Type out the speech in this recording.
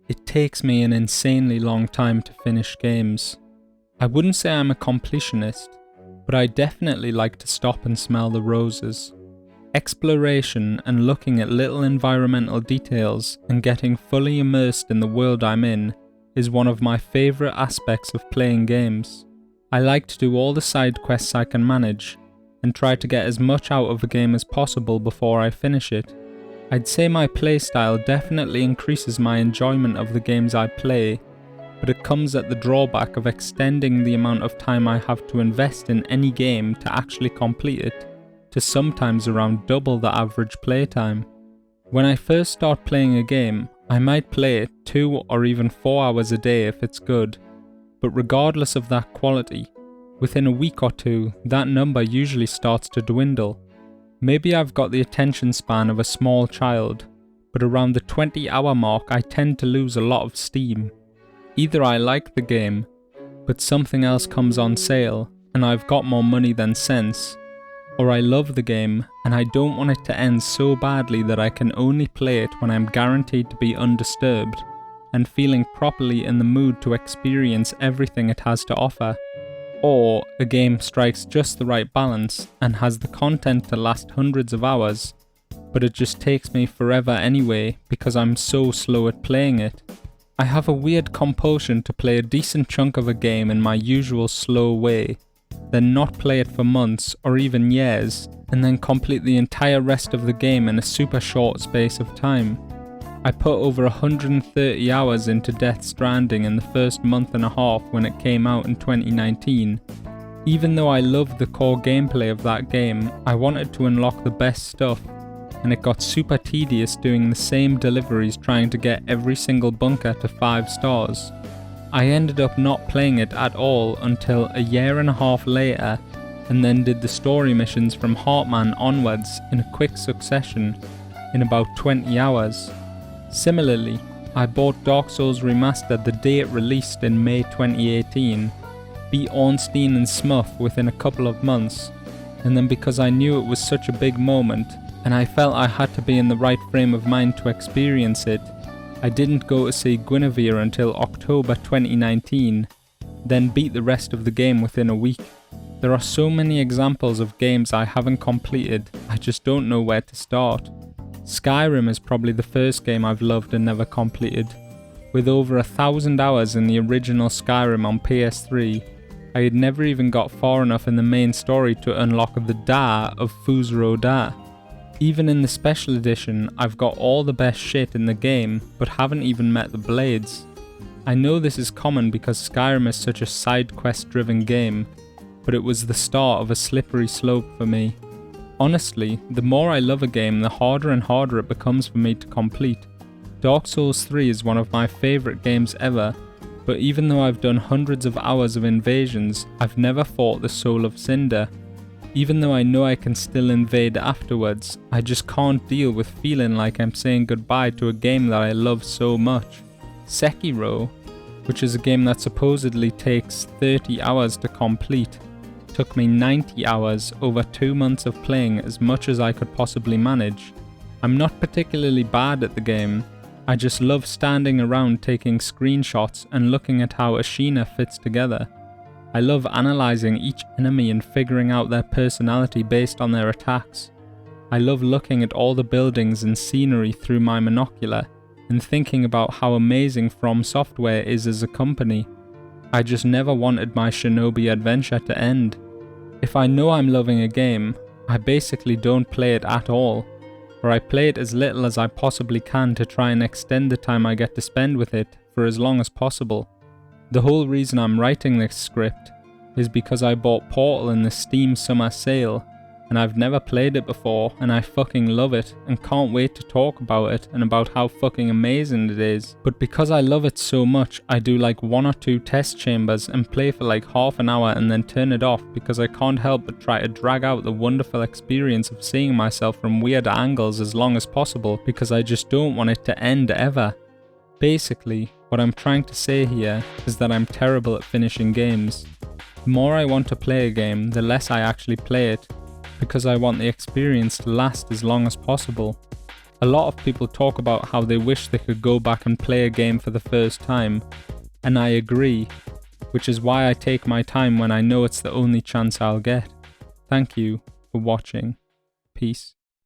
It takes me an insanely long time to finish games. I wouldn't say I'm a completionist, but I definitely like to stop and smell the roses. Exploration and looking at little environmental details and getting fully immersed in the world I'm in is one of my favourite aspects of playing games. I like to do all the side quests I can manage and try to get as much out of a game as possible before I finish it. I'd say my playstyle definitely increases my enjoyment of the games I play, but it comes at the drawback of extending the amount of time I have to invest in any game to actually complete it, to sometimes around double the average playtime. When I first start playing a game, I might play it 2 or even 4 hours a day if it's good, but regardless of that quality, within a week or two, that number usually starts to dwindle. Maybe I've got the attention span of a small child, but around the 20-hour mark I tend to lose a lot of steam. Either I like the game, but something else comes on sale and I've got more money than sense, or I love the game and I don't want it to end so badly that I can only play it when I'm guaranteed to be undisturbed and feeling properly in the mood to experience everything it has to offer. Or a game strikes just the right balance and has the content to last hundreds of hours, but it just takes me forever anyway because I'm so slow at playing it. I have a weird compulsion to play a decent chunk of a game in my usual slow way, then not play it for months or even years, and then complete the entire rest of the game in a super short space of time. I put over 130 hours into Death Stranding in the first month and a half when it came out in 2019. Even though I loved the core gameplay of that game, I wanted to unlock the best stuff, and it got super tedious doing the same deliveries trying to get every single bunker to 5 stars. I ended up not playing it at all until a year and a half later, and then did the story missions from Heartman onwards in a quick succession in about 20 hours. Similarly, I bought Dark Souls Remastered the day it released in May 2018, beat Ornstein and Smuff within a couple of months, and then because I knew it was such a big moment, and I felt I had to be in the right frame of mind to experience it, I didn't go to see Guinevere until October 2019, then beat the rest of the game within a week. There are so many examples of games I haven't completed, I just don't know where to start. Skyrim is probably the first game I've loved and never completed. With over 1,000 hours in the original Skyrim on PS3, I had never even got far enough in the main story to unlock the Da of Fusro Da. Even in the special edition, I've got all the best shit in the game, but haven't even met the Blades. I know this is common because Skyrim is such a side quest driven game, but it was the start of a slippery slope for me. Honestly, the more I love a game, the harder and harder it becomes for me to complete. Dark Souls 3 is one of my favourite games ever, but even though I've done hundreds of hours of invasions, I've never fought the Soul of Cinder. Even though I know I can still invade afterwards, I just can't deal with feeling like I'm saying goodbye to a game that I love so much. Sekiro, which is a game that supposedly takes 30 hours to complete, took me 90 hours over 2 months of playing as much as I could possibly manage. I'm not particularly bad at the game, I just love standing around taking screenshots and looking at how Ashina fits together. I love analysing each enemy and figuring out their personality based on their attacks. I love looking at all the buildings and scenery through my monocular and thinking about how amazing From Software is as a company. I just never wanted my Shinobi adventure to end. If I know I'm loving a game, I basically don't play it at all, or I play it as little as I possibly can to try and extend the time I get to spend with it for as long as possible. The whole reason I'm writing this script is because I bought Portal in the Steam Summer Sale, and I've never played it before, and I fucking love it and can't wait to talk about it and about how fucking amazing it is. But because I love it so much, I do like 1 or 2 test chambers and play for like half an hour and then turn it off because I can't help but try to drag out the wonderful experience of seeing myself from weird angles as long as possible because I just don't want it to end ever. Basically, what I'm trying to say here is that I'm terrible at finishing games. The more I want to play a game, the less I actually play it, because I want the experience to last as long as possible. A lot of people talk about how they wish they could go back and play a game for the first time, and I agree, which is why I take my time when I know it's the only chance I'll get. Thank you for watching. Peace.